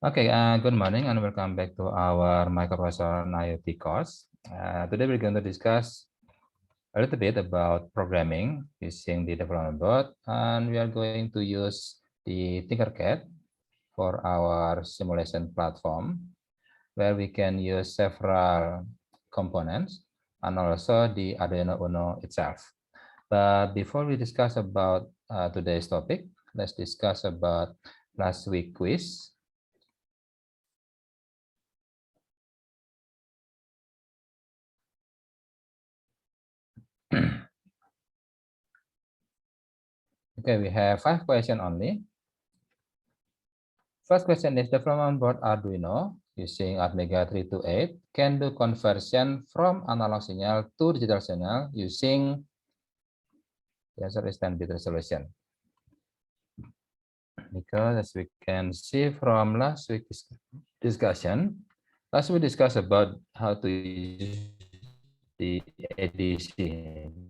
Okay, good morning and welcome back to our microprocessor and IoT course. Today we're going to discuss a little bit about programming using the development board, and we are going to use the Tinkercad for our simulation platform, where we can use several components and also the Arduino Uno itself. But before we discuss about today's topic, let's discuss about last week quiz. Okay, we have 5 questions only. First question is development board Arduino using Atmega 328 can do conversion from analog signal to digital signal using, the answer is 10-bit resolution. Because as we can see from last week's discussion, we discussed about how to use the ADC,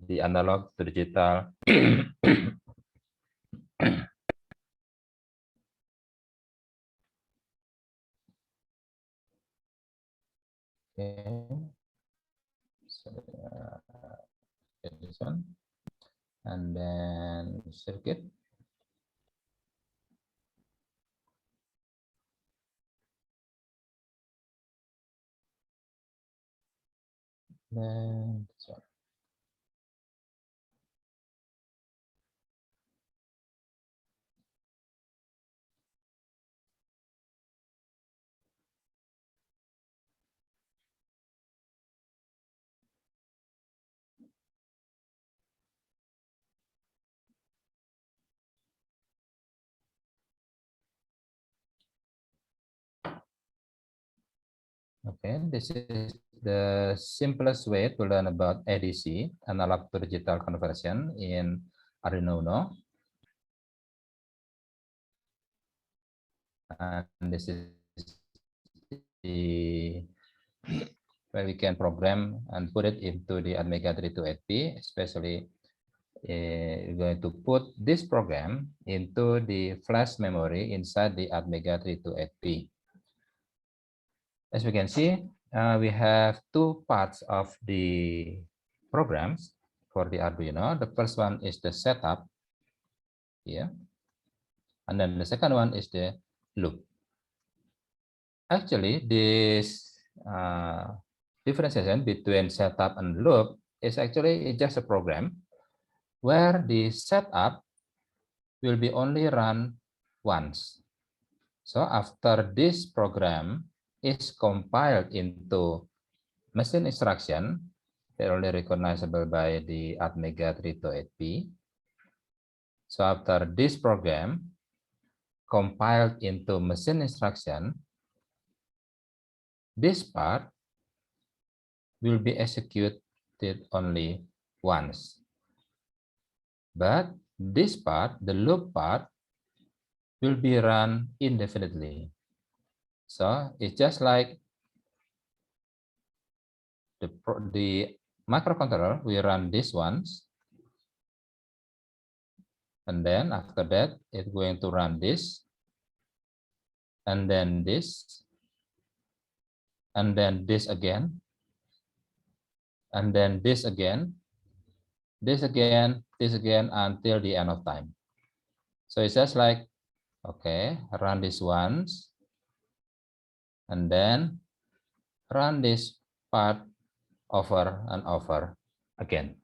the analog to digital. Okay. So, this one, and then circuit. Then this one. Okay, this is the simplest way to learn about ADC, analog to digital conversion in Arduino Uno. And this is the where we can program and put it into the Atmega 328P, especially we're going to put this program into the flash memory inside the Atmega 328P. As we can see, we have 2 parts of the programs for the Arduino. The first one is the setup here, and then the second one is the loop. Actually, this differentiation between setup and loop is actually just a program where the setup will be only run once. So after this program is compiled into machine instruction, they're only recognizable by the Atmega 328P. So after this program compiled into machine instruction, this part will be executed only once. But this part, the loop part, will be run indefinitely. So it's just like the microcontroller, we run this once, and then after that, it's going to run this, and then this, and then this again, and then this again, this again, this again, until the end of time. So it's just like, okay, run this once, and then run this part over and over again.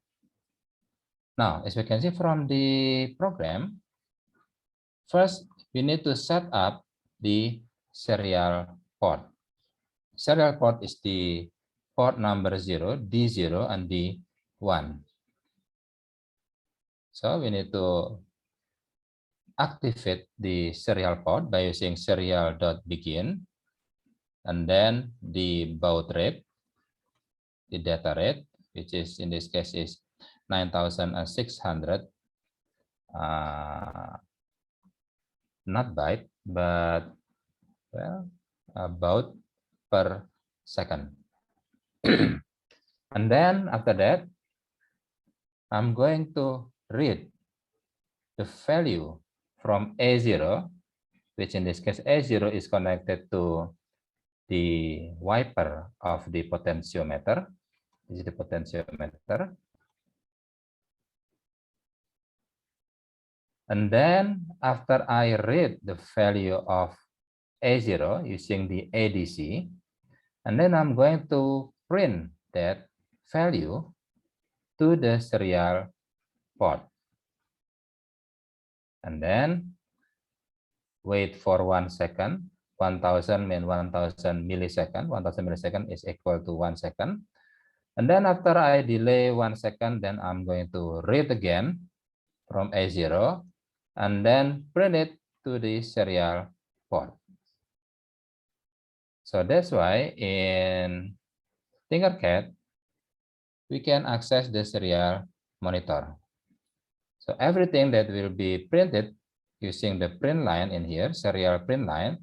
Now, as we can see from the program, first we need to set up the serial port. Serial port is the port number 0, D0, and D1. So we need to activate the serial port by using serial.begin, and then the baud rate, the data rate, which is in this case is 9,600, not byte, but well, about per second. And then after that, I'm going to read the value from A0 which in this case A0 is connected to the wiper of the potentiometer. This is the potentiometer. And then after I read the value of A0 using the ADC, and then I'm going to print that value to the serial port. And then wait for 1 second. 1000 means 1000 millisecond. 1000 millisecond is equal to 1 second. And then after I delay 1 second, then I'm going to read again from A0 and then print it to the serial port. So that's why in Tinkercad, we can access the serial monitor. So everything that will be printed using the print line in here, serial print line,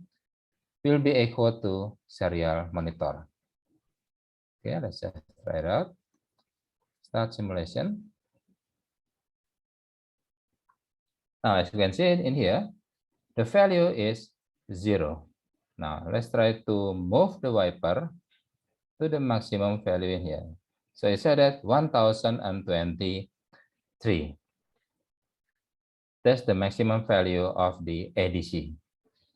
will be equal to serial monitor. Okay, let's just try it out. Start simulation. Now, as you can see in here, the value is 0. Now, let's try to move the wiper to the maximum value in here. So it said that 1023. That's the maximum value of the ADC,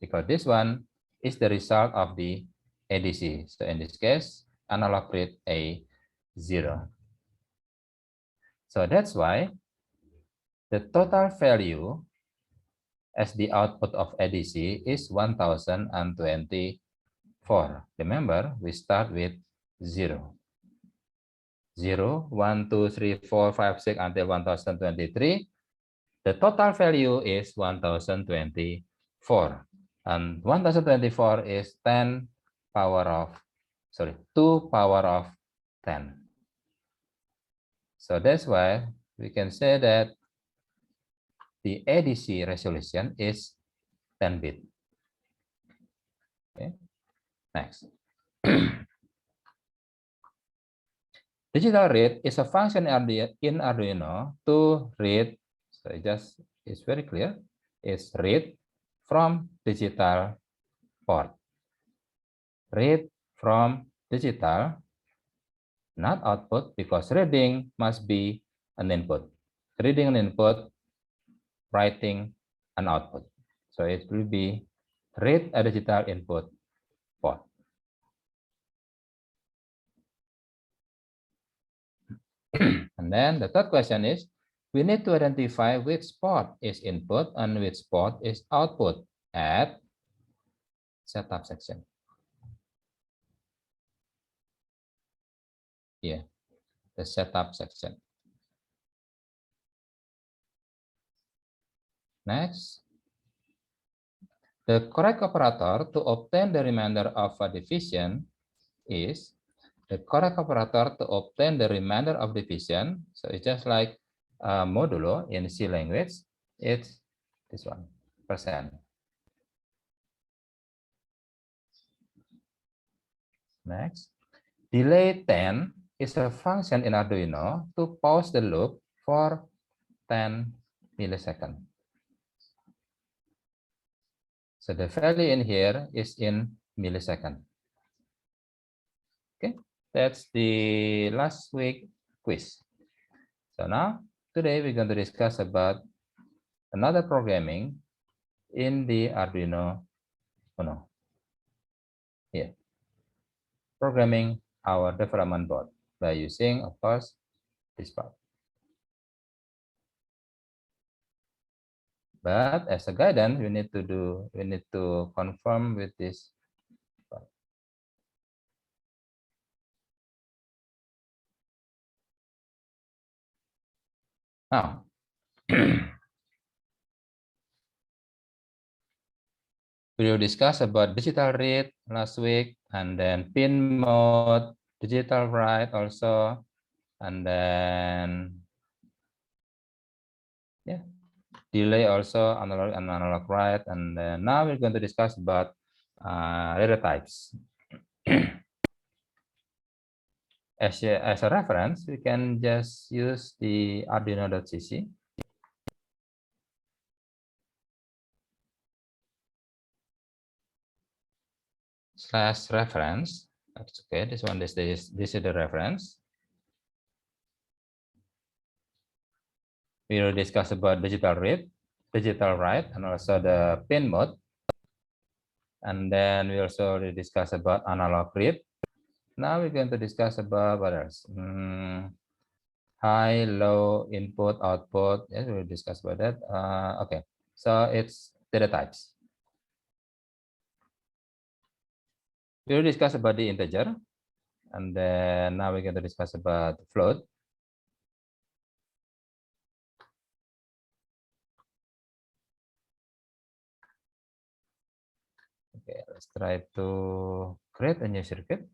because this one is the result of the ADC. So in this case, analog read A0. So that's why the total value as the output of ADC is 1024. Remember, we start with 0. 0, 1, 2, 3, 4, 5, 6 until 1023. The total value is 1024. And 1024 is 2 power of 10. So that's why we can say that the ADC resolution is 10 bit. Okay. Next. Digital read is a function in Arduino to read, so it's very clear, it's read from digital port. Read from digital, not output, because reading must be an input. Reading an input, writing an output. So it will be read a digital input port. And then the third question is, we need to identify which port is input and which port is output at setup section. Here, the setup section. Next, the correct operator to obtain the remainder of a division is the correct operator to obtain the remainder of division. So it's just like modulo in C language. It's this one, %. Next, delay 10 is a function in Arduino to pause the loop for 10 milliseconds. So the value in here is in millisecond. Okay, that's the last week quiz. So now, today we're going to discuss about another programming in the Arduino Uno. Here, programming our development board by using, of course, this part. But as a guidance, we need to confirm with this part. Now, we will discuss about digital read last week, and then pin mode, digital write also, and then yeah, delay also, analog and analog write, and then now we're going to discuss about data types. As a reference, we can just use the Arduino.cc. slash reference. That's okay. This one, this is the reference. We will discuss about digital read, digital write, and also the pin mode. And then we also will discuss about analog read. Now we're going to discuss about what else? High, low, input, output. Yes, we'll discuss about that. Okay, so it's data types. We'll discuss about the integer, and then now we're going to discuss about float. Okay, let's try to create a new circuit.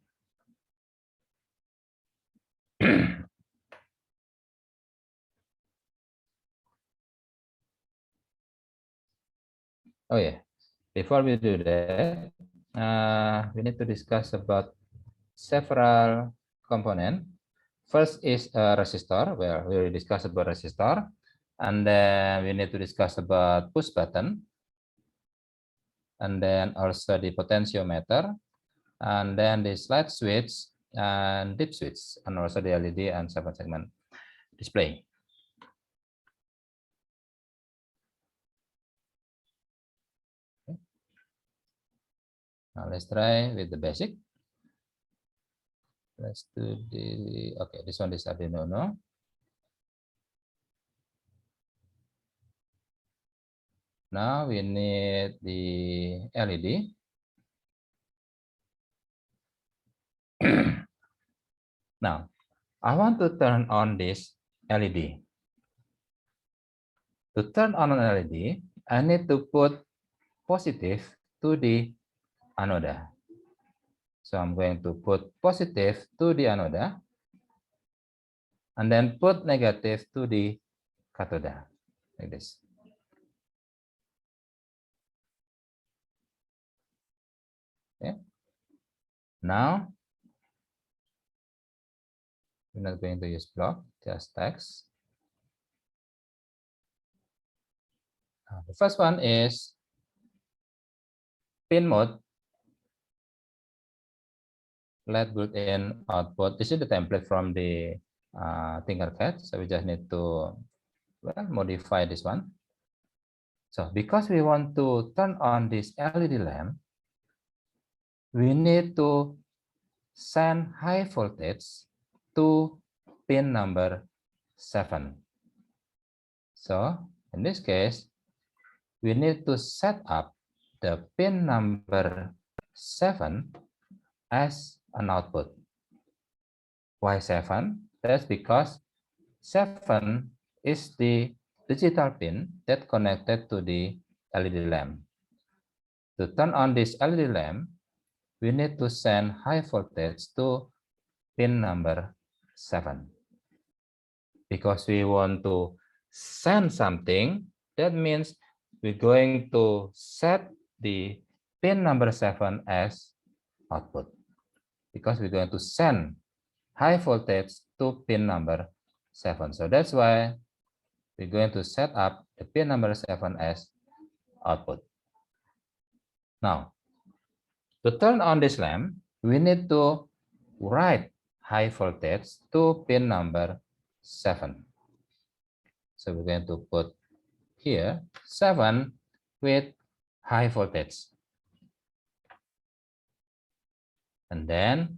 Oh yeah, before we do that, we need to discuss about several components. First is a resistor. Well, we will discuss about resistor, and then we need to discuss about push button, and then also the potentiometer, and then the slide switch and dip switch, and also the LED and 7-segment display. Okay. Now let's try with the basic. Let's do the, okay, this one is Arduino Uno. Now we need the LED. Now, I want to turn on this LED. To turn on an LED, I need to put positive to the anode. So I'm going to put positive to the anode, and then put negative to the cathode, like this. Okay. Now, we're not going to use block, just text. The first one is pin mode. Let built-in output. This is the template from the Tinkercad. So we just need to modify this one. So because we want to turn on this LED lamp, we need to send high voltage to pin number 7. So in this case, we need to set up the pin number 7 as an output. Why 7? That's because 7 is the digital pin that connected to the LED lamp. To turn on this LED lamp, we need to send high voltage to pin number 7. Because we want to send something, that means we're going to set the pin number 7 as output. Because we're going to send high voltage to pin number 7. So that's why we're going to set up the pin number 7 as output. Now, to turn on this lamp, we need to write high voltage to pin number 7. So we're going to put here 7 with high voltage. And then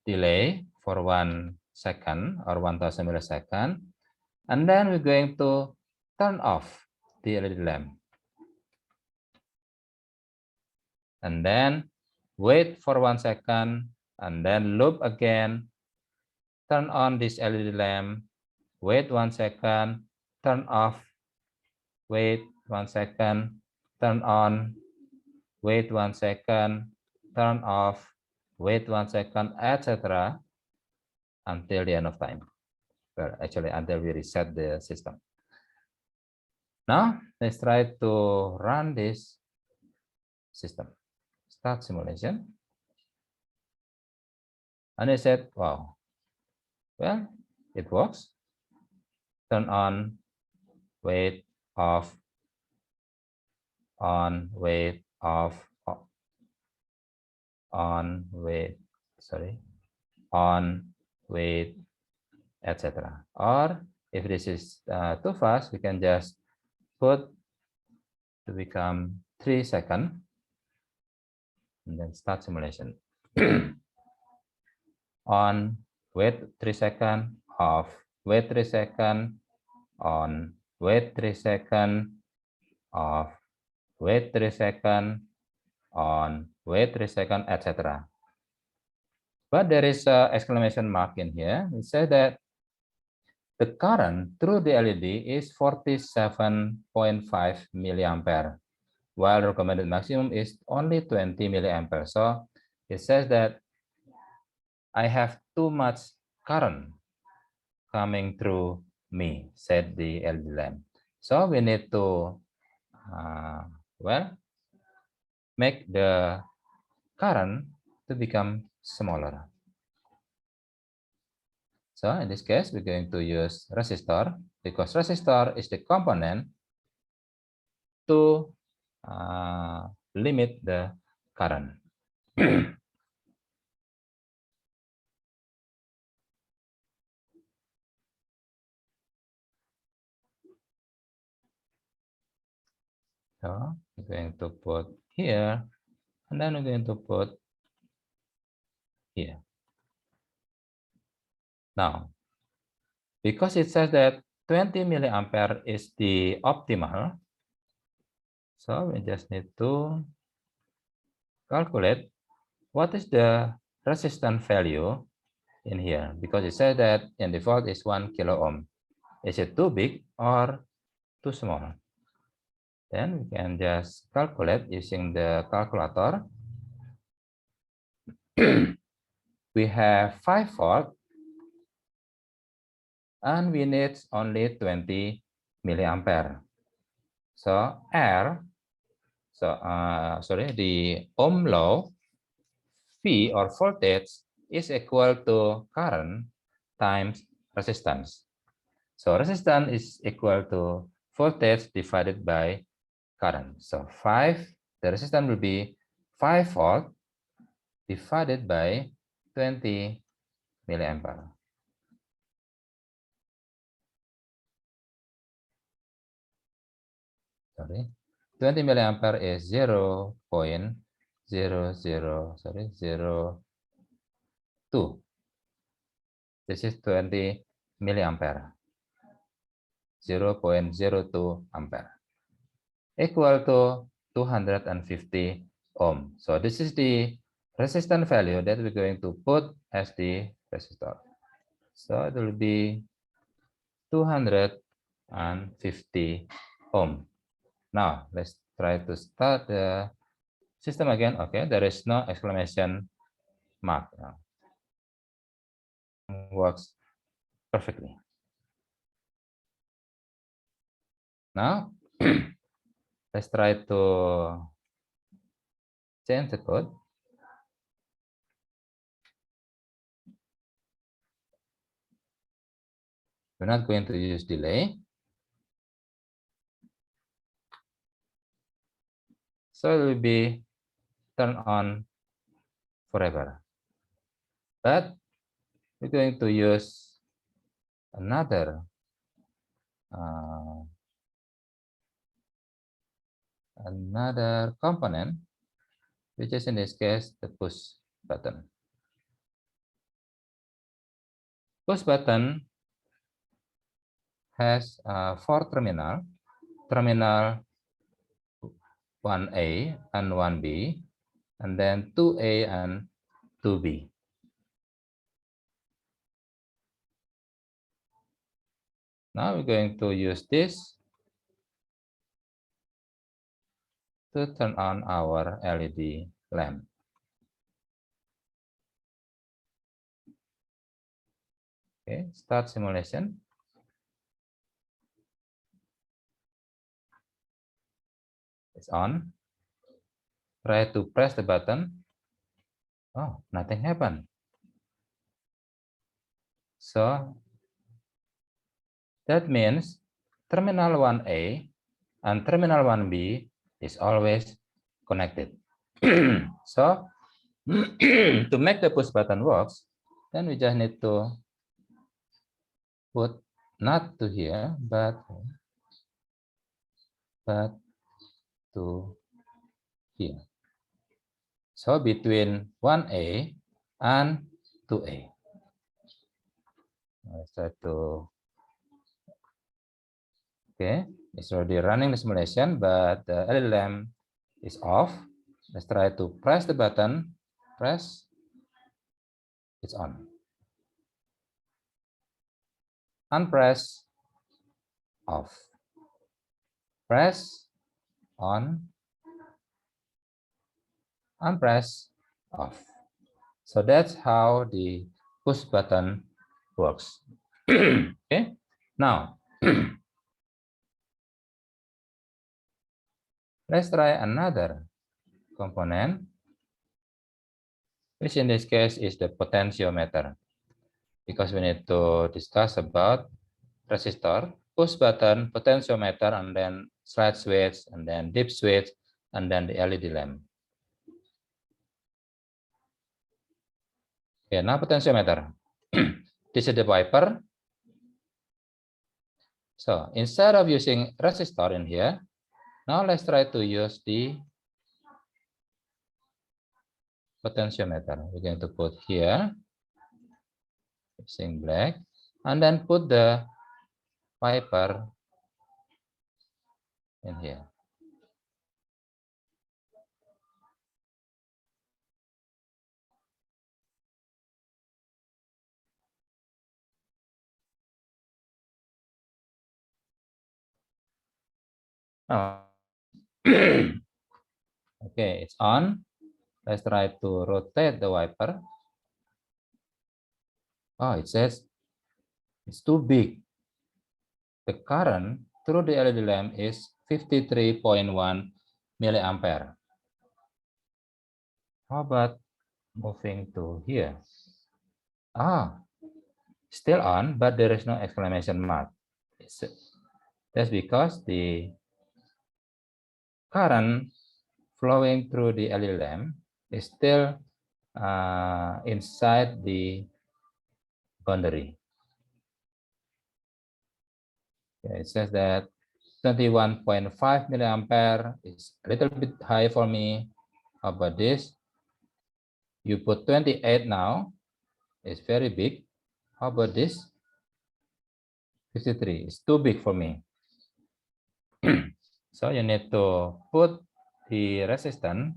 delay for 1 second or 1000 milliseconds. And then we're going to turn off the LED lamp. And then wait for 1 second, and then loop again, turn on this LED lamp, wait 1 second, turn off, wait 1 second, turn on, wait 1 second, turn off, wait 1 second, etc. until the end of time. Well, actually, until we reset the system. Now, let's try to run this system. Start simulation. And I said, wow, well, it works. Turn on, wait, off, on, wait, off, off. on, wait, sorry, on, wait, etc. Or if this is too fast, we can just put to become 3 seconds and then start simulation. On, wait 3 seconds, off, wait 3 seconds, on, wait 3 seconds, off, wait 3 seconds, on, wait 3 seconds, etc. But there is an exclamation mark in here. It says that the current through the LED is 47.5 milliampere, while recommended maximum is only 20 milliampere. So it says that I have too much current coming through me, said the LED lamp. So we need to, well, make the current to become smaller. So in this case, we're going to use resistor because resistor is the component to limit the current. So we're going to put here, and then we're going to put here. Now, because it says that 20 milliampere is the optimal, so we just need to calculate what is the resistance value in here, because it says that in default is 1 kilo ohm. Is it too big or too small? Then we can just calculate using the calculator. We have 5 volt and we need only 20 milliampere. So R, the ohm law V or voltage is equal to current times resistance. So resistance is equal to voltage divided by current. So 5, the resistance will be 5 volt divided by 20 milliampere. Sorry, 20 milliampere is 0.00, sorry, 0.2. This is 20 milliampere. 0.02 ampere equal to 250 ohm. So this is the resistance value that we're going to put as the resistor. So it will be 250 ohm. Now let's try to start the system again. Okay, there is no exclamation mark. Now, works perfectly. Now let's try to change the code. We're not going to use delay. So it will be turned on forever. But we're going to use another component, which is in this case the push button. Push button has 4 terminal 1A and 1B, and then 2A and 2B. Now we're going to use this to turn on our LED lamp. Okay, start simulation. It's on. Try to press the button. Oh, nothing happened. So that means terminal 1A and terminal 1B is always connected. So to make the push button works, then we just need to put not to here, but to here. So between 1A and 2A. Let's try to, okay, it's already running the simulation, but the LLM is off. Let's try to press the button, press, it's on. Unpress, off. Press, on, unpress, off. So that's how the push button works. Okay, now let's try another component, which in this case is the potentiometer, because we need to discuss about resistor, push button, potentiometer, and then slide switch, and then dip switch, and then the LED lamp. Okay, now potentiometer. This is the wiper. So instead of using resistor in here, now let's try to use the potentiometer. We're going to put here, using black, and then put the wiper in here. Oh. Okay, it's on. Let's try to rotate the wiper. Oh, it says it's too big. The current through the LED lamp is 53.1 milliampere. How about moving to here? Ah, still on, but there is no exclamation mark. That's because the current flowing through the LED lamp is still inside the boundary. Okay, it says that 21.5 milliampere is a little bit high for me. How about this? You put 28 now, it's very big. How about this? 53, it's too big for me. So you need to put the resistance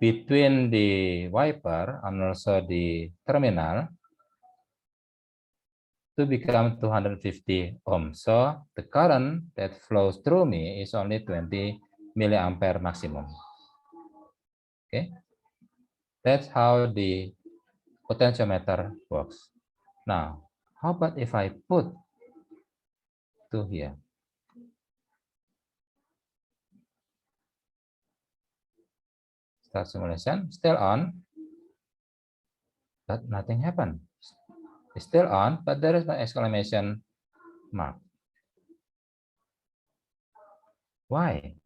between the wiper and also the terminal to become 250 ohms. So the current that flows through me is only 20 milliampere maximum. Okay, that's how the potentiometer works. Now, how about if I put to here? Start simulation, still on, but nothing happened. It's still on, but there is no exclamation mark. Why?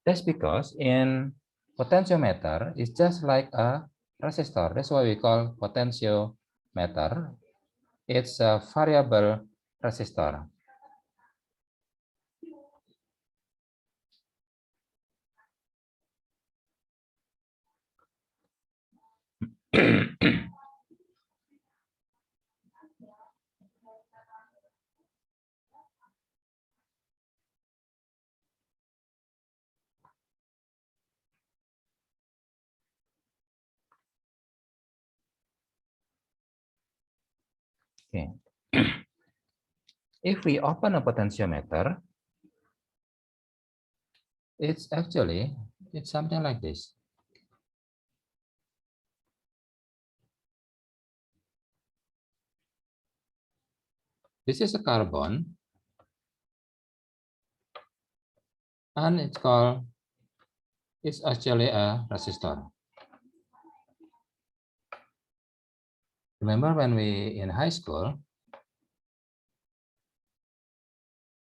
That's because in potentiometer, it's just like a resistor. That's why we call potentiometer. It's a variable resistor. Okay. If we open a potentiometer, it's something like this. This is a carbon, and it's actually a resistor. Remember when we in high school,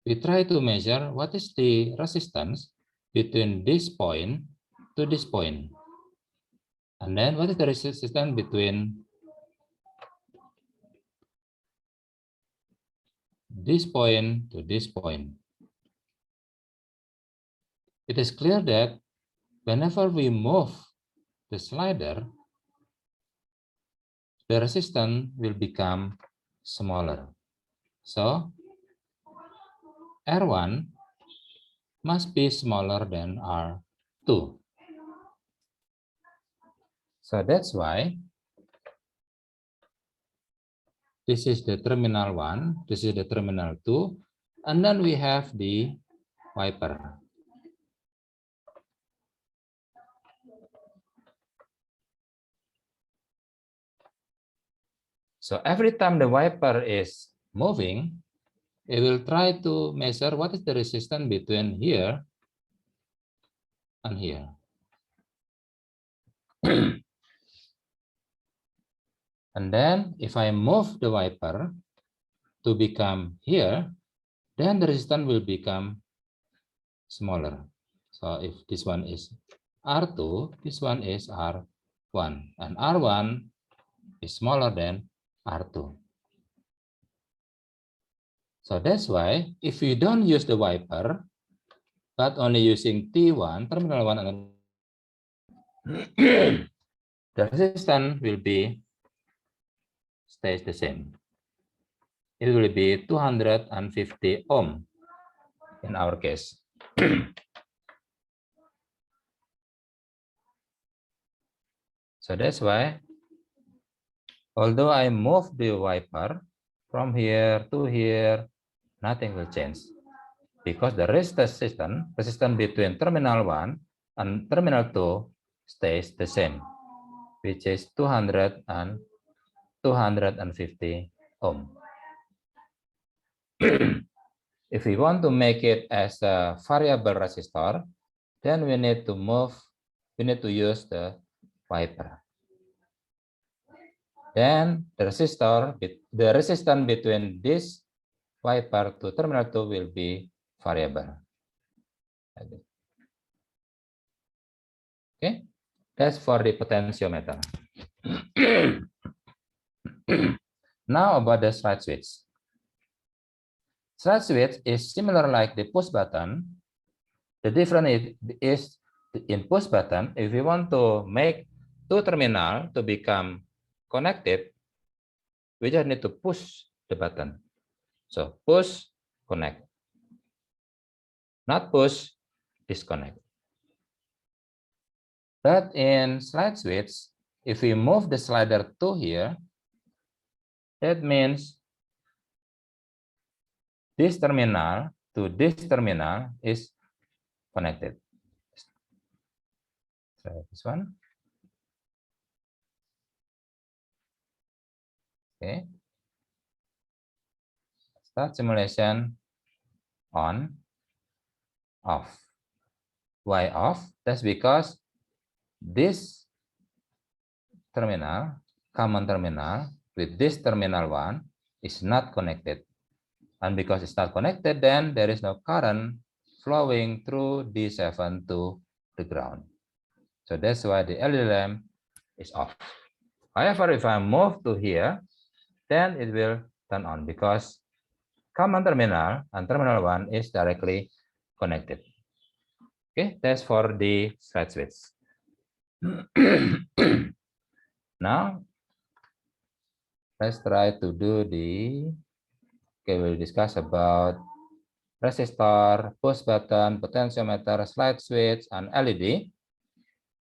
we try to measure what is the resistance between this point to this point. And then what is the resistance between this point to this point? It is clear that whenever we move the slider, the resistance will become smaller. So R1 must be smaller than R2. So that's why this is the terminal 1, this is the terminal 2, and then we have the wiper. So every time the wiper is moving, it will try to measure what is the resistance between here and here. And then if I move the wiper to become here, then the resistance will become smaller. So if this one is R2, this one is R1, and R1 is smaller than R2. So that's why if you don't use the wiper, but only using T1, terminal 1, and the resistance will be stays the same. It will be 250 ohm in our case. So that's why, although I move the wiper from here to here, nothing will change, because the resistance between terminal 1 and terminal 2 stays the same, which is 250 ohm. If we want to make it as a variable resistor, then we need to use the wiper. Then the resistance between this wiper to terminal 2 will be variable. Okay, that's for the potentiometer. Now about the slide switch. Slide switch is similar like the push button. The difference is in push button, if we want to make two terminal to become connected, we just need to push the button. So push, connect. Not push, disconnect. But in slide switch, if we move the slider to here, that means this terminal to this terminal is connected. So this one. Okay. Start simulation on, off. Why off? That's because this terminal, common terminal with this terminal 1 is not connected. And because it's not connected, then there is no current flowing through D7 to the ground. So that's why the LED lamp is off. However, if I move to here, then it will turn on because common terminal and terminal 1 is directly connected. Okay, that's for the slide switch. Now, let's try to do the, okay, we'll discuss about resistor, push button, potentiometer, slide switch, and LED.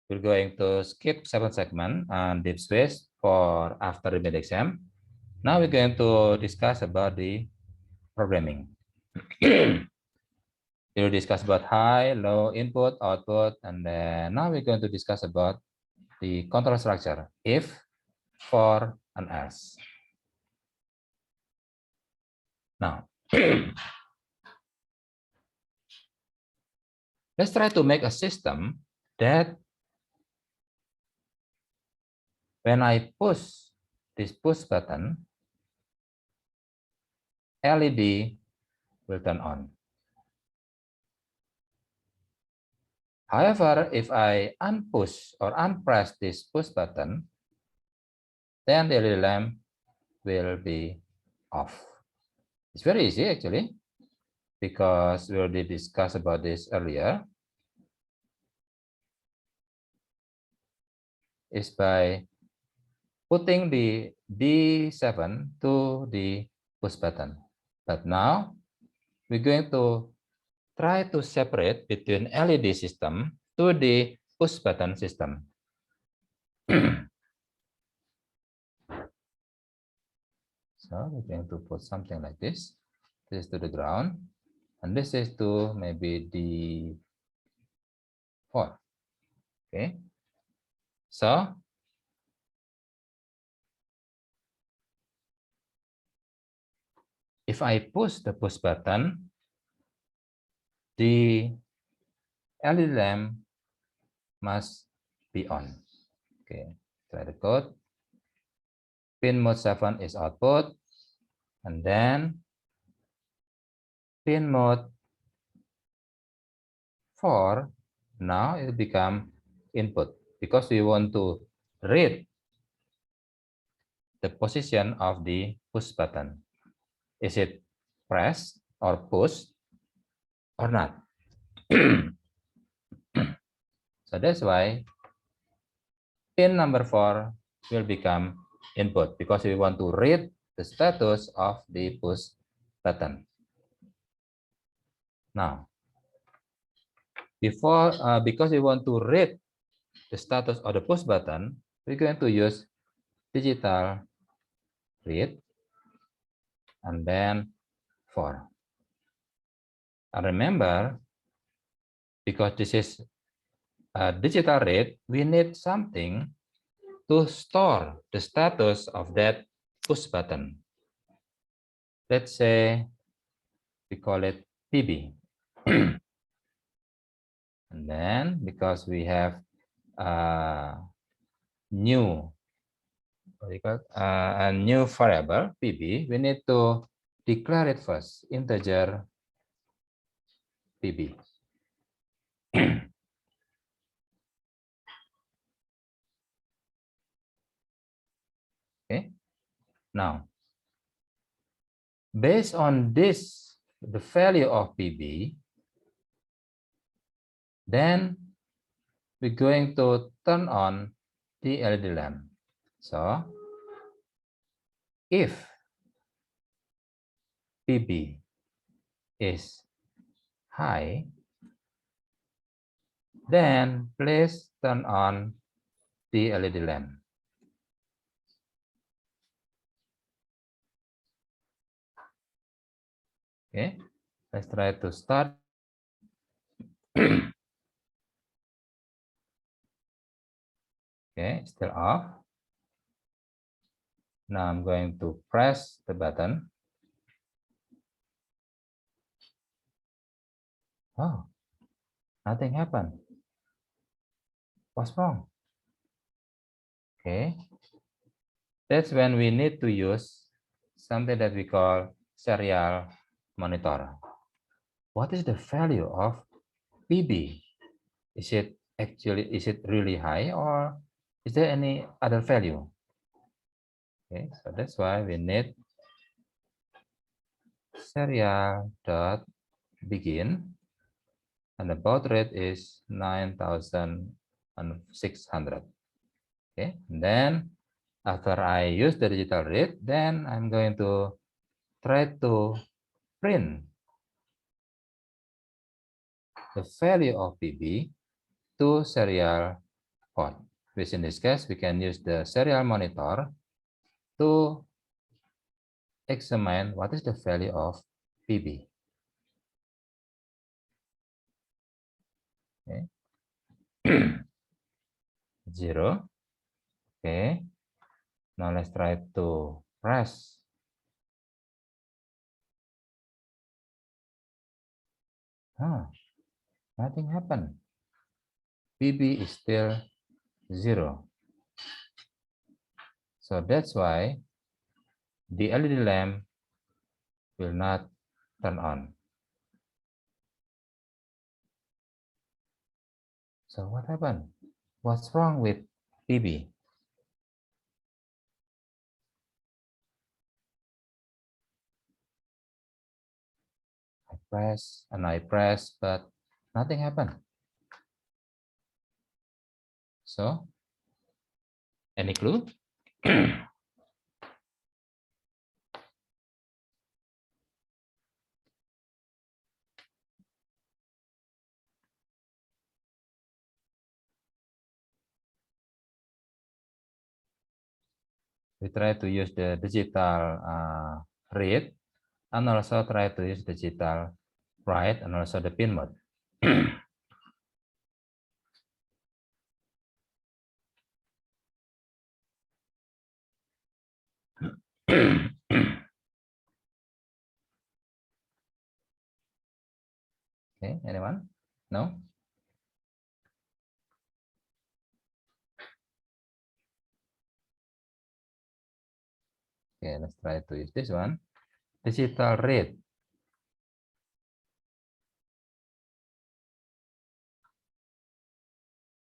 We're going to skip 7 segments and deep switch for after the mid exam. Now we're going to discuss about the programming. We'll discuss about high, low input, output, and then now we're going to discuss about the control structure, if, for, and else. Now, let's try to make a system that when I push this push button, LED will turn on. However, if I unpush or unpress this push button, then the LED lamp will be off. It's very easy actually, because we already discussed about this earlier. Is by putting the D7 to the push button. But now we're going to try to separate between LED system to the push button system. So we're going to put something like this. This is to the ground, and this is to maybe D4. Okay. So if I push the push button, the LED lamp must be on. Okay, try the code. Pin mode 7 is output, and then pin mode 4 now it become input, because we want to read the position of the push button. Is it press or push or not? So that's why pin number 4 will become input, because we want to read the status of the push button. Now, because we want to read the status of the push button, we're going to use digital read and then 4. And remember, because this is a digital read, we need something to store the status of that push button. Let's say we call it PB. And then because we have a new a new variable PB, we need to declare it first, integer PB. Okay. Now, based on this, the value of PB, then we're going to turn on the LED lamp. So, if PB is high, then please turn on the LED lamp. Okay, let's try to start. Okay, still off. Now I'm going to press the button. Oh, nothing happened. What's wrong? Okay, that's when we need to use something that we call serial monitor. What is the value of PB? Is it really high, or is there any other value? Okay, so that's why we need serial dot begin, and the baud rate is 9,600. Okay, and then after I use the digital read, then I'm going to try to print the value of PB to serial port, which in this case we can use the serial monitor to examine what is the value of PB. Okay. 0. Okay. Now let's try to press. Nothing happened. PB is still 0. So that's why the LED lamp will not turn on. So what happened? What's wrong with PB? I press, but nothing happened. So, any clue? We try to use the digital read and also try to use digital write and also the pin mode. Okay, anyone? No? Okay, let's try to use this one. Digital read.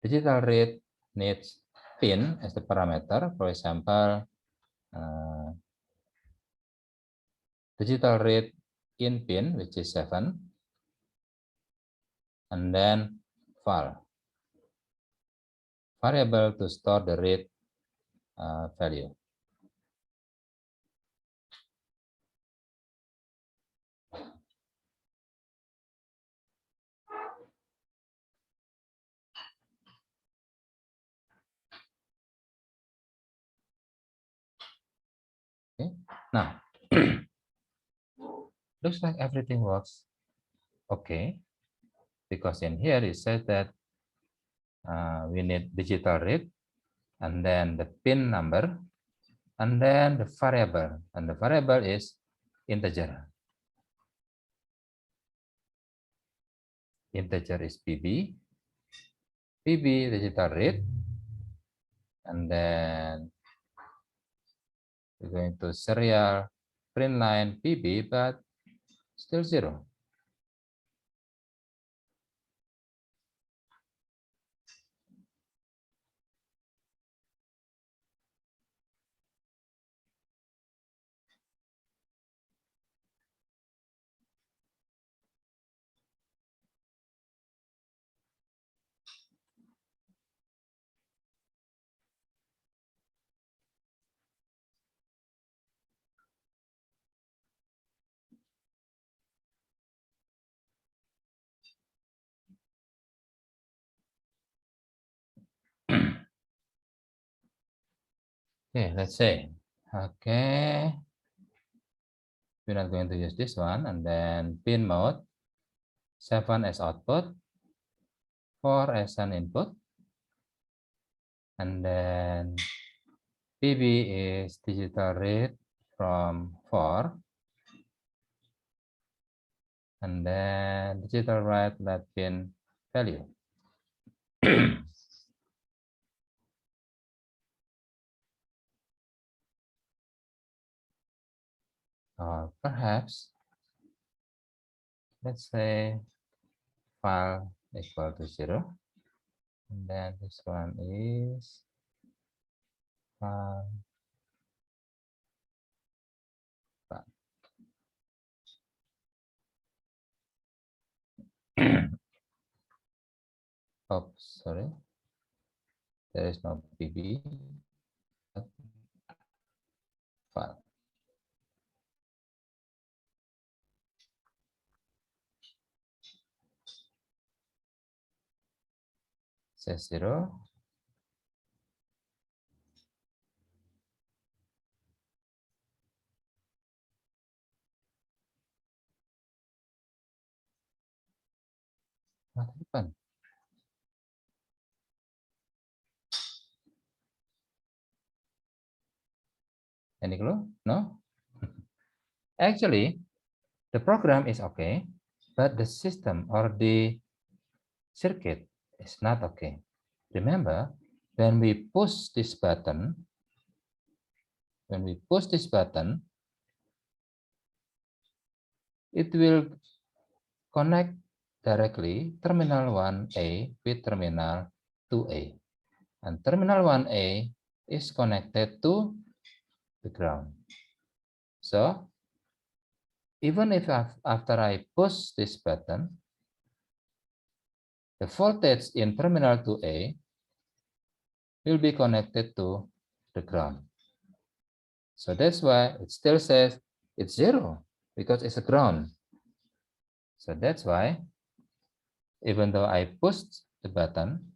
Digital read needs pin as the parameter. For example, digital read in pin, which is 7, and then var, variable to store the read value. Okay, now looks like everything works okay, because in here it says that we need digital read and then the pin number and then the variable, and the variable is integer. Integer is PB, PB digital read, and then we're going to serial print line PB, but still 0. Okay, let's say, okay, we're not going to use this one, and then pin mode, 7 as output, 4 as an input, and then PB is digital read from 4, and then digital write that pin value. Or perhaps, let's say file equal to 0, and then this one is file. Oops, sorry, there is no PB. File. Says 0. What happened? Any clue? No? Actually, the program is okay, but the system or the circuit is not okay. Remember, when we push this button, it will connect directly terminal 1A with terminal 2A. And terminal 1A is connected to the ground. So even if after I push this button, the voltage in terminal 2A will be connected to the ground. So that's why it still says it's 0 because it's a ground. So that's why even though I pushed the button,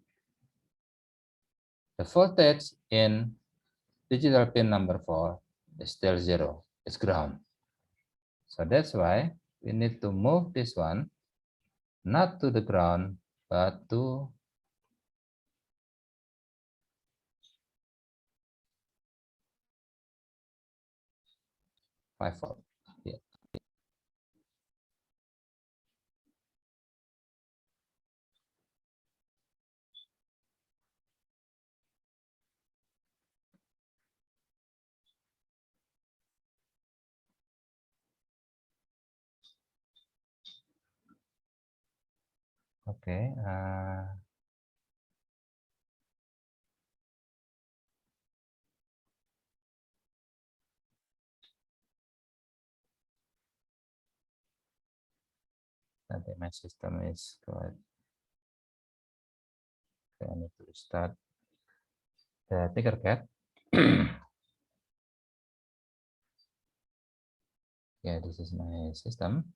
the voltage in digital pin number 4 is still 0. It's ground. So that's why we need to move this one not to the ground but to 5 volt. Yeah. Okay. I think my system is quite. Okay, I need to restart the Tinkercad. Yeah, this is my system.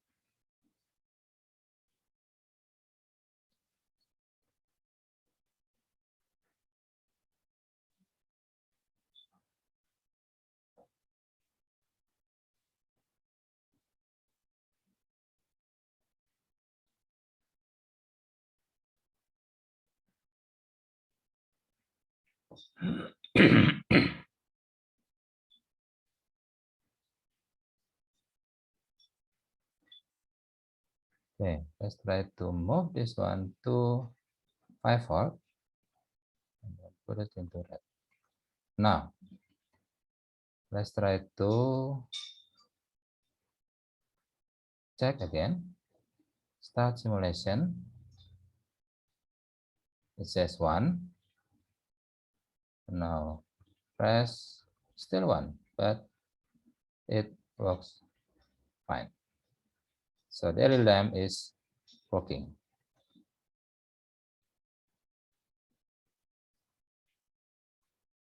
Okay, let's try to move this one to 5 volt and then put it into red. Now, let's try to check again. Start simulation. It says 1. Now, press still 1, but it works fine. So the LED lamp is working.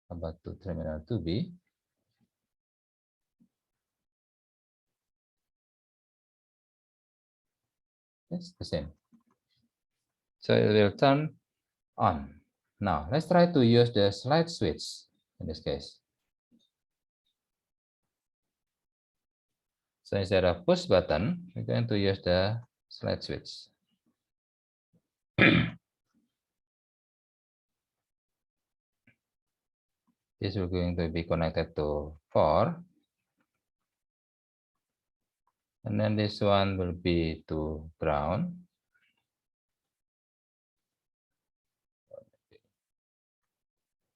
About to terminal 2B. It's the same. So it will turn on. Now let's try to use the slide switch in this case. So instead of push button, we're going to use the slide switch. This is going to be connected to 4. And then this one will be to ground.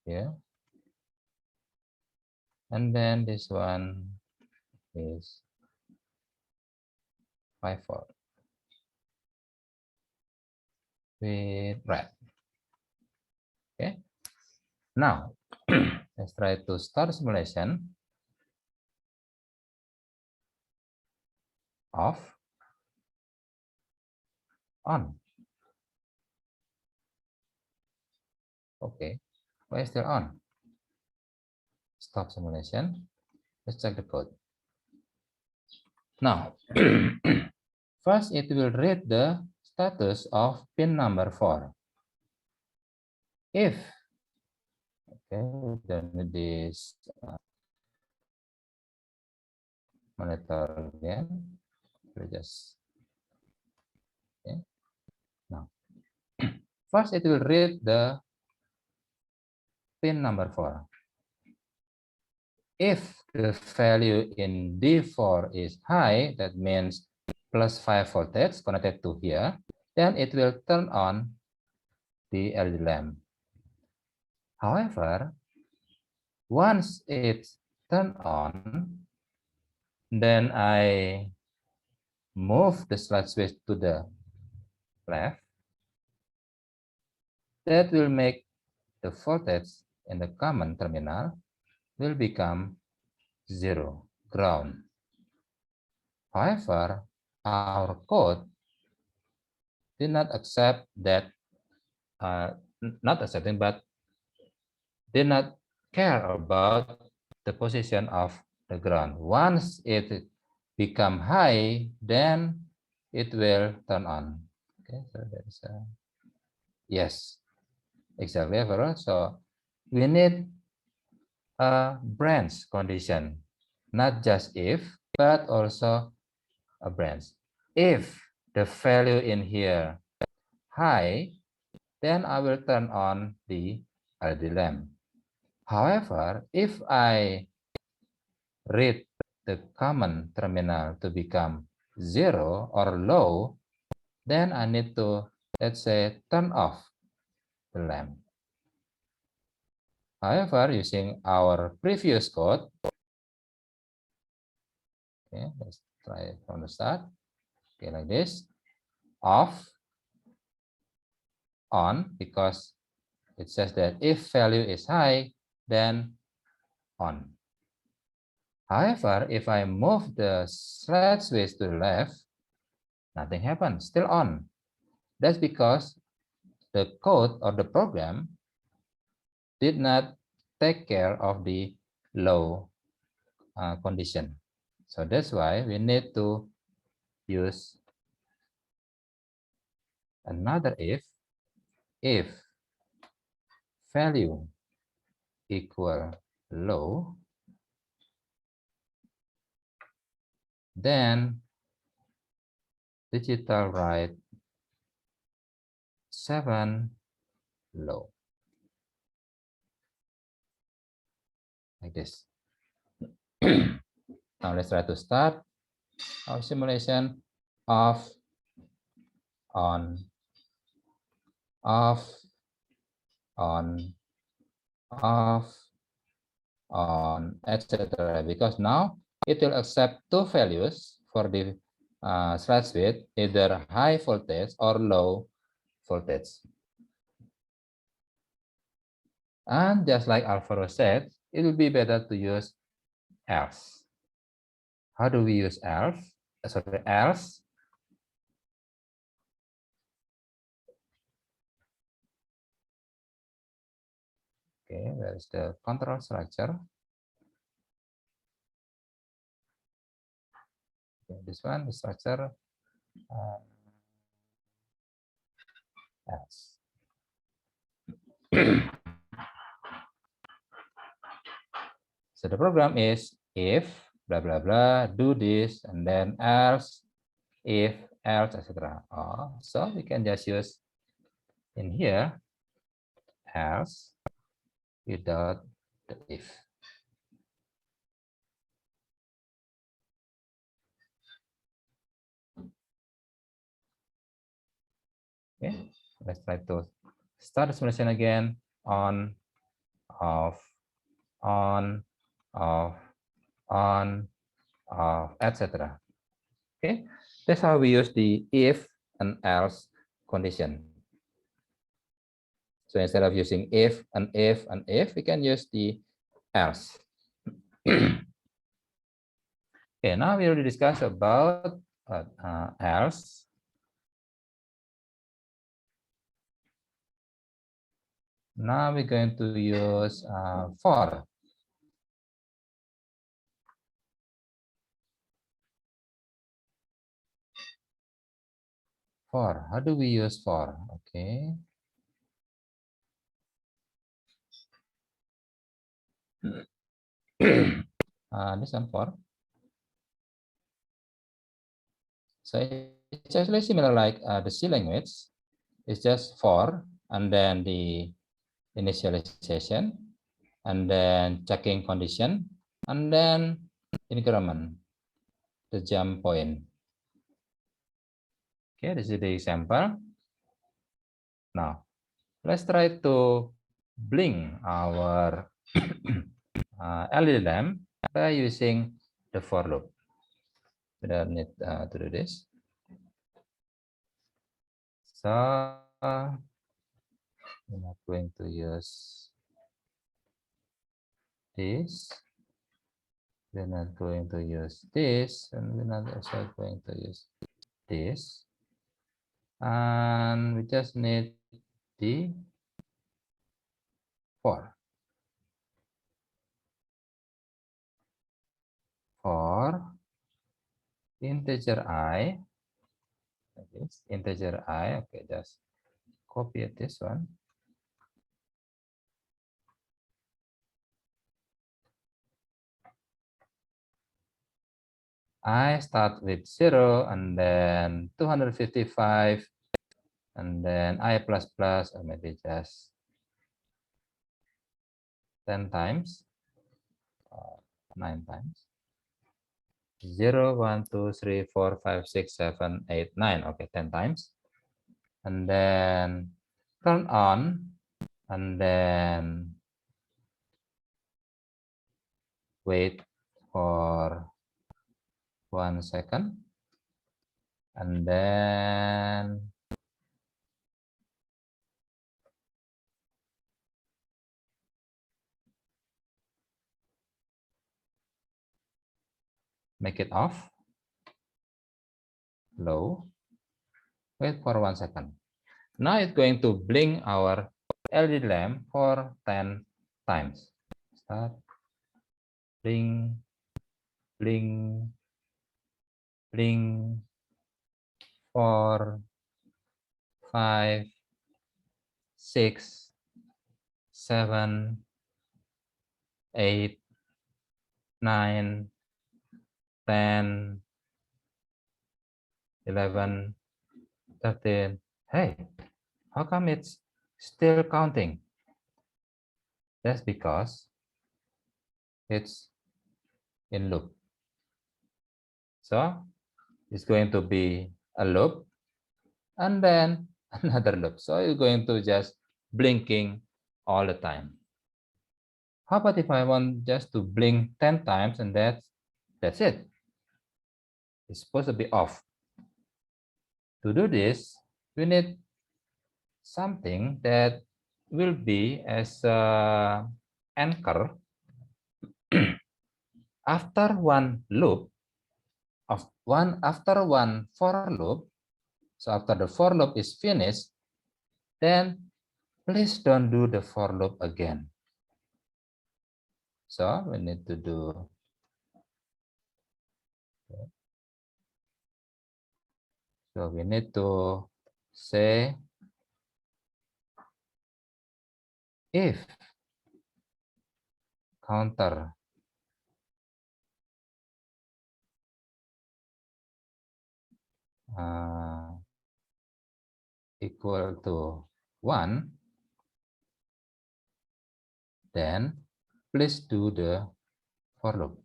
Here. And then this one is 5 volt with red. Okay. Now let's try to start simulation. Off, on. Okay, why is still on? Stop simulation. Let's check the code. Now, first it will read the status of pin number 4. If, okay, then this monitor again, we just, okay. Now, first it will read the pin number 4. If the value in D4 is high, that means plus 5 voltage connected to here, then it will turn on the LED lamp. However, once it's turned on, then I move the slide switch to the left, that will make the voltage in the common terminal will become 0, ground. However, our code did not accept that, not accepting, but did not care about the position of the ground. Once it become high, then it will turn on. Okay, so that is yes, exactly. So we need a branch condition, not just if, but also a branch. If the value in here high, then I will turn on the LED lamp. However, if I read the common terminal to become 0 or low, then I need to, let's say, turn off the lamp. However, using our previous code, okay, let's try from the start. Okay, like this, off, on, because it says that if value is high, then on. However, if I move the slide switch to the left, nothing happens, still on. That's because the code or the program did not take care of the low condition. So that's why we need to use another if value equal low, then digital write 7 low, like this. Now let's try to start our simulation. Off, on, off, on, off, on, etc. Because now it will accept two values for the slide switch, either high voltage or low voltage. And just like Alvaro said, it will be better to use else. How do we use else? Sorry, else. Okay, where is the control structure? Okay, this one, the structure else. So the program is if blah blah blah, do this, and then else, if, else, etc. So we can just use in here else without the if. Okay, let's try to start the simulation again. On, off, on, off, on, off, etc. Okay, that's how we use the if and else condition. So instead of using if and if and if, we can use the else. Okay, now we already discussed about else. Now we're going to use for. For, how do we use for? Okay. This one for. So it's actually similar like the C language. It's just for, and then the initialization, and then checking condition, and then increment, the jump point. Okay, this is the example. Now, let's try to blink our LED lamp by using the for loop. We don't need to do this. So we're not going to use this. We're not going to use this, and we're not also going to use this. And we just need the 4. For integer I, this integer I, okay, just copy this one. I start with 0 and then 255 and then I plus plus, or maybe just 10 times, 9 times. 0, 1, 2, 3, 4, 5, 6, 7, 8, 9. Okay, 10 times. And then turn on and then wait for 1 second. And then make it off, low, wait for 1 second. Now it's going to blink our LED lamp for 10 times. Start, blink, blink, blink, 4, 5, 6, 7, 8, 9, 10, 11, 13. Hey, how come it's still counting? That's because it's in loop. So it's going to be a loop and then another loop. So you're going to just blinking all the time. How about if I want just to blink 10 times and that's it? It's supposed to be off. To do this, we need something that will be as an anchor after one loop after one for loop. So after the for loop is finished, then please don't do the for loop again. So we need to do we need to say if counter equal to 1, then please do the for loop.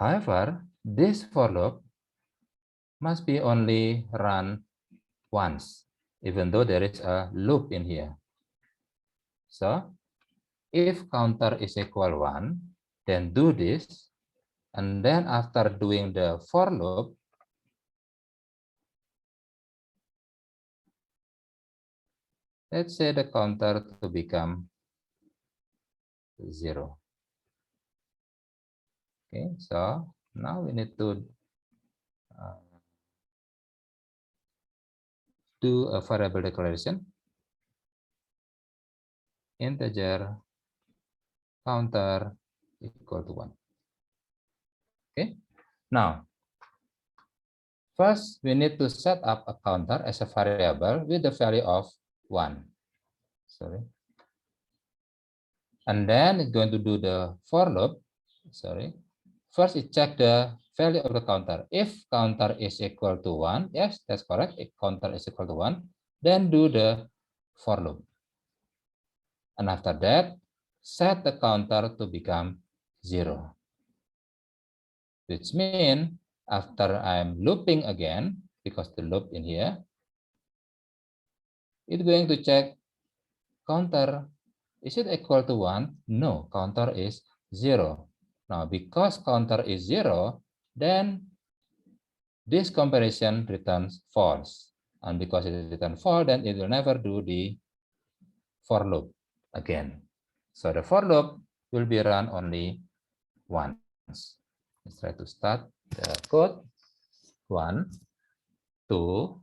However, this for loop must be only run once, even though there is a loop in here. So if counter is equal 1, then do this, and then after doing the for loop, let's say the counter to become 0. Okay, so now we need to do a variable declaration. Integer counter equal to 1. Okay, now first we need to set up a counter as a variable with the value of 1. Sorry. And then it's going to do the for loop. Sorry. First, it check the value of the counter. If counter is equal to 1, yes, that's correct. If counter is equal to 1, then do the for loop. And after that, set the counter to become 0. Which means after I'm looping again, because the loop in here, it's going to check counter. Is it equal to 1? No, counter is 0. Now, because counter is 0, then this comparison returns false. And because it returns false, then it will never do the for loop again. So the for loop will be run only once. Let's try to start the code. 1, 2,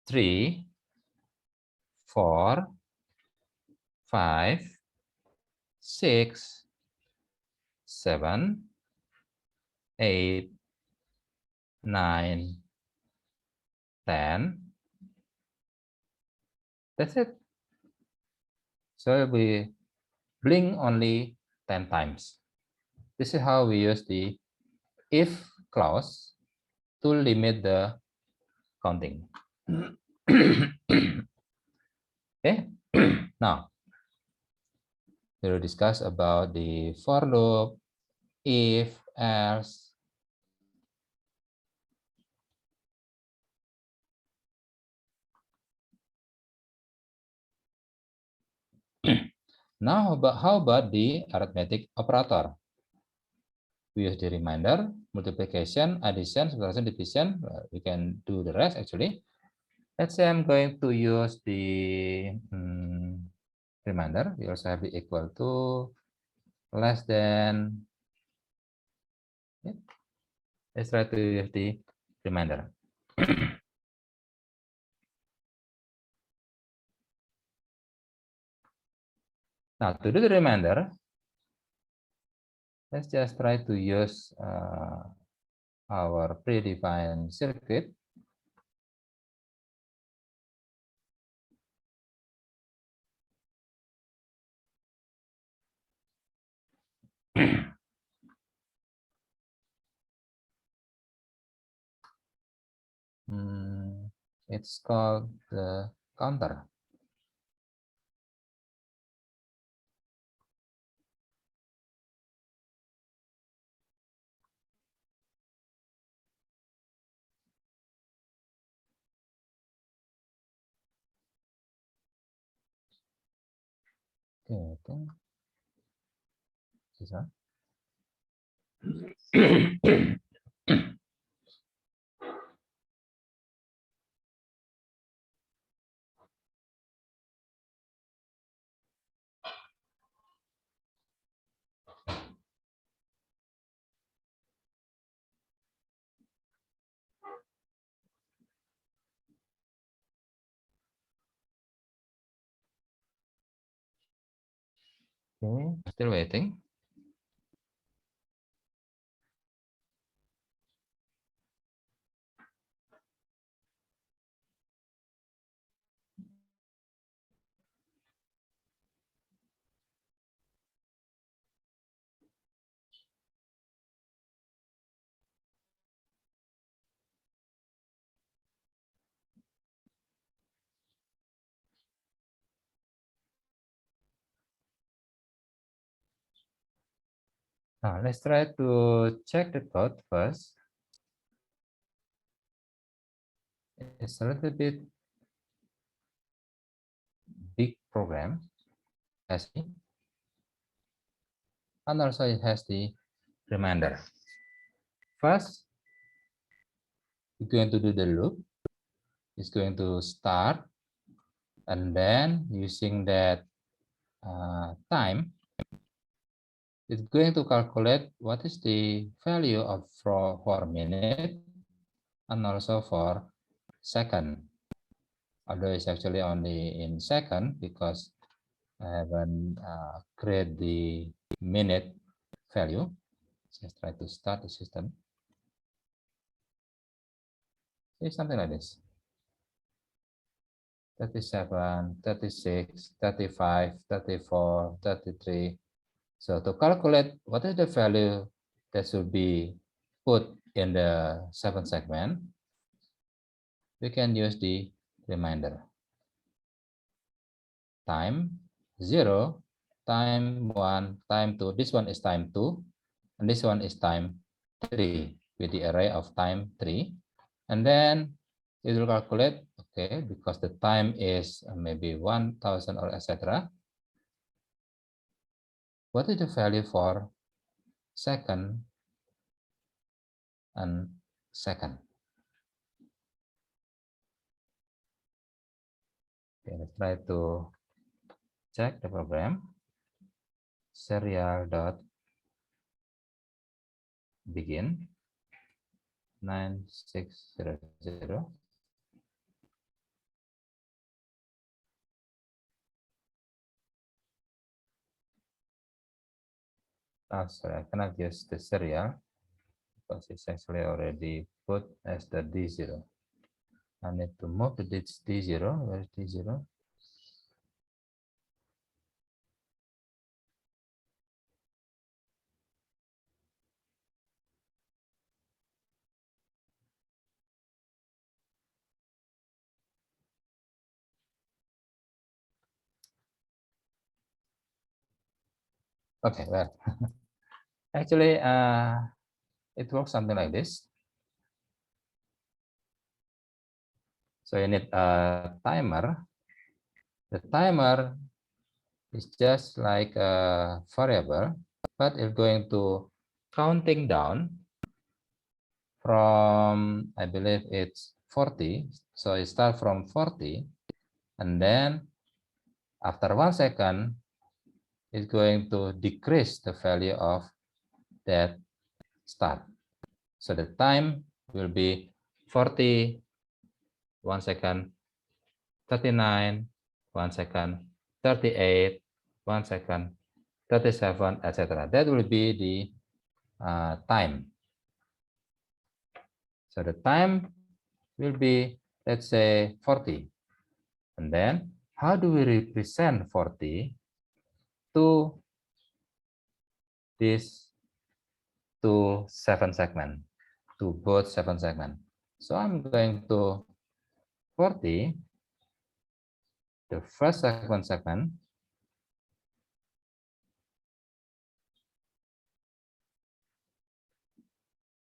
3, 4, 5, 6, 7, 8, 9, 10. That's it. So we blink only 10 times. This is how we use the if clause to limit the counting. Okay, now we will discuss about the for loop, if, else. Now, how about the arithmetic operator? We use the reminder, multiplication, addition, subtraction, division. We can do the rest actually. Let's say I'm going to use the reminder. We also have the equal to, less than. Yeah. Let's try to use the reminder. Now, to do the reminder, let's just try to use our predefined circuit. It's called the counter. Okay, I think this one. Okay, still waiting. Now, let's try to check the code first. It's a little bit big program, as and also it has the reminder. First, we're going to do the loop. It's going to start, and then using that time, it's going to calculate what is the value of for minute and also for second. Although it's actually only in second because I haven't create the minute value. Just try to start the system. It's something like this. 37, 36, 35, 34, 33. So to calculate what is the value that should be put in the 7th segment, we can use the reminder. Time 0, time 1, time 2. This one is time 2, and this one is time 3 with the array of time 3. And then it will calculate, okay, because the time is maybe 1000 or etc. what is the value for second and second? Okay, let's try to check the program. Serial dot begin 9600. Oh, sorry, I cannot use the serial because it's actually already put as the D0. I need to move the D0. Where is D0? Okay, well, actually, it works something like this. So you need a timer. The timer is just like a variable, but it's going to counting down from, I believe it's 40. So it start from 40, and then after 1 second, it's going to decrease the value of that start. So the time will be 40, 1 second, 39, 1 second, 38, 1 second, 37, etc. That will be the time. So the time will be, let's say, 40. And then how do we represent 40 to this to 7 segment, to both 7 segment? So I'm going to 40, the first segment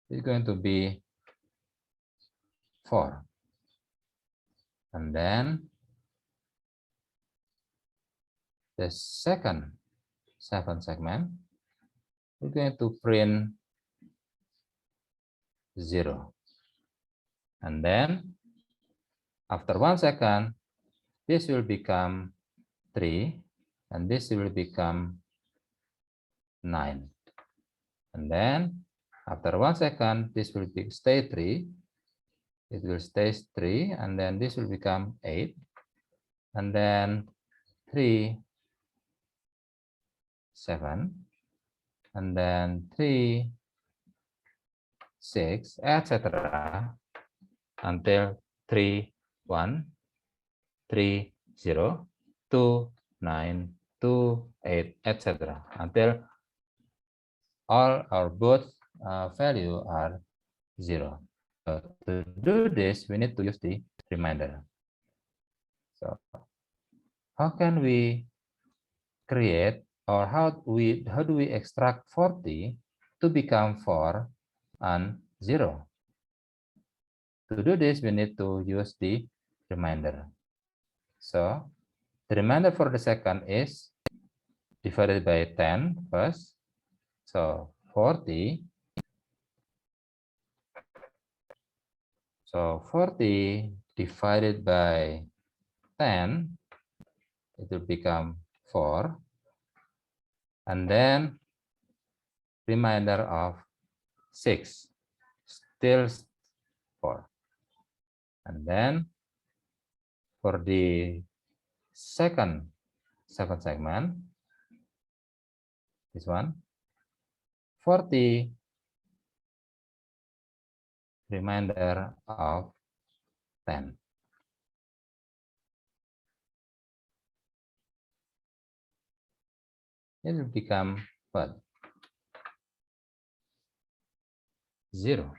is going to be 4. And then the second 7 segment, we're going to print 0. And then after 1 second, this will become 3, and this will become 9. And then after 1 second, this will be stay 3. It will stay 3, and then this will become 8. And then 3, 7, and then 3, 6, etc. until 3, 1, 3, 0, 2, 9, 2, 8, etc. until all or both value are 0. So to do this, we need to use the reminder. So how can we create, or how do we extract 40 to become 4 and 0? To do this, we need to use the reminder. So the reminder for the second is divided by 10 first. So 40. So 40 divided by 10, it will become 4. And then reminder of 6, still 4. And then for the second 7 segment, this one, 40, reminder of 10. It will become what? 0.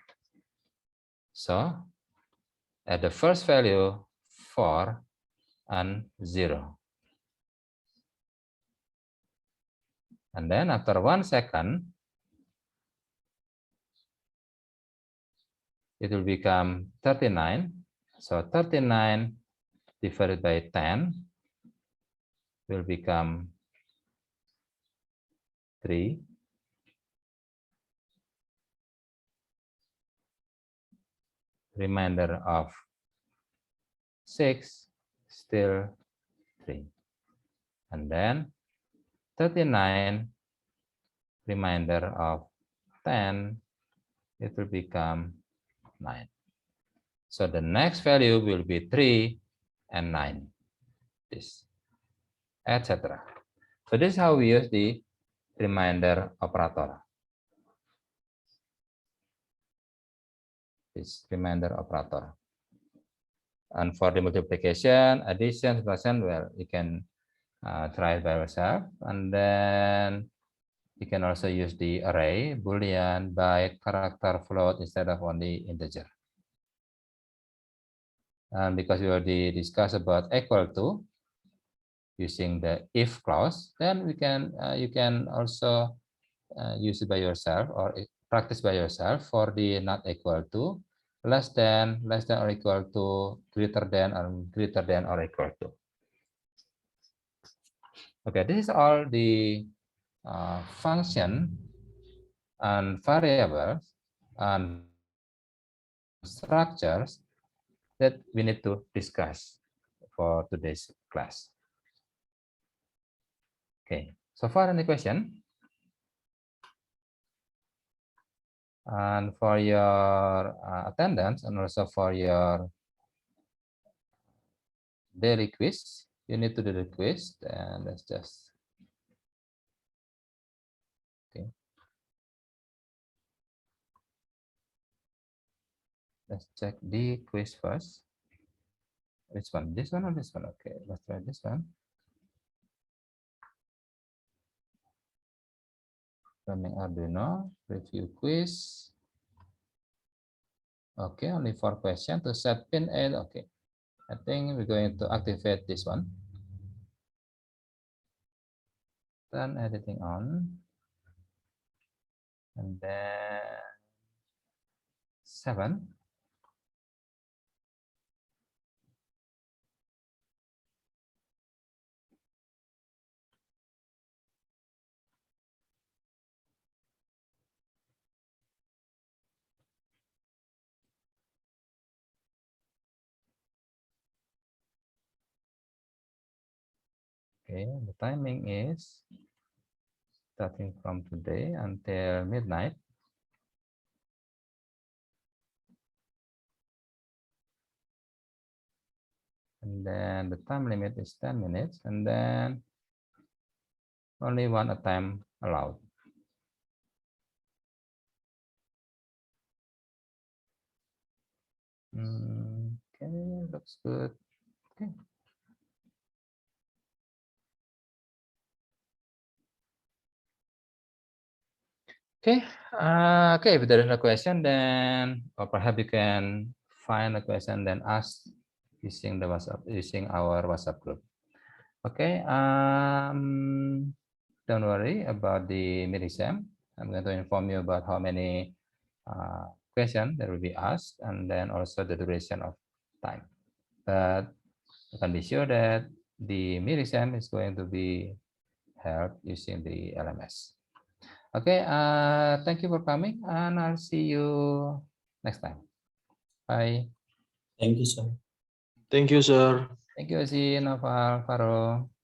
So at the first value, 4 and 0. And then after 1 second, it will become 39. So 39 divided by 10 will become 3. Remainder of 6, still 3. And then 39, remainder of 10, it will become 9. So the next value will be 3 and 9, this, etc. So this is how we use the remainder operator. This remainder operator. And for the multiplication, addition, subtraction, well, you can try it by yourself. And then you can also use the array, Boolean, by character float instead of only integer. And because we already discussed about equal to using the if clause, then we can you can also use it by yourself or practice by yourself for the not equal to, less than or equal to, greater than or equal to. Okay, this is all the function and variables and structures that we need to discuss for today's class. Okay, so far any question? And for your attendance and also for your daily quiz, you need to do the quiz, and let's just, okay. Let's check the quiz first. Which one? This one or this one? Okay, let's try this one. Running Arduino, review quiz. Okay, only 4 questions to set pin 8. Okay, I think we're going to activate this one. Turn editing on. And then 7. Okay, the timing is starting from today until midnight. And then the time limit is 10 minutes, and then only one attempt allowed. Okay, looks good. Okay. Okay, okay. If there is no question, then or perhaps you can find a question then ask using the WhatsApp, using our WhatsApp group. Okay. Don't worry about the mid exam. I'm going to inform you about how many questions that will be asked, and then also the duration of time. But you can be sure that the mid exam is going to be held using the LMS. Okay, thank you for coming, and I'll see you next time. Bye. Thank you, sir. Thank you, sir. Thank you, Azin, Noval, Faro.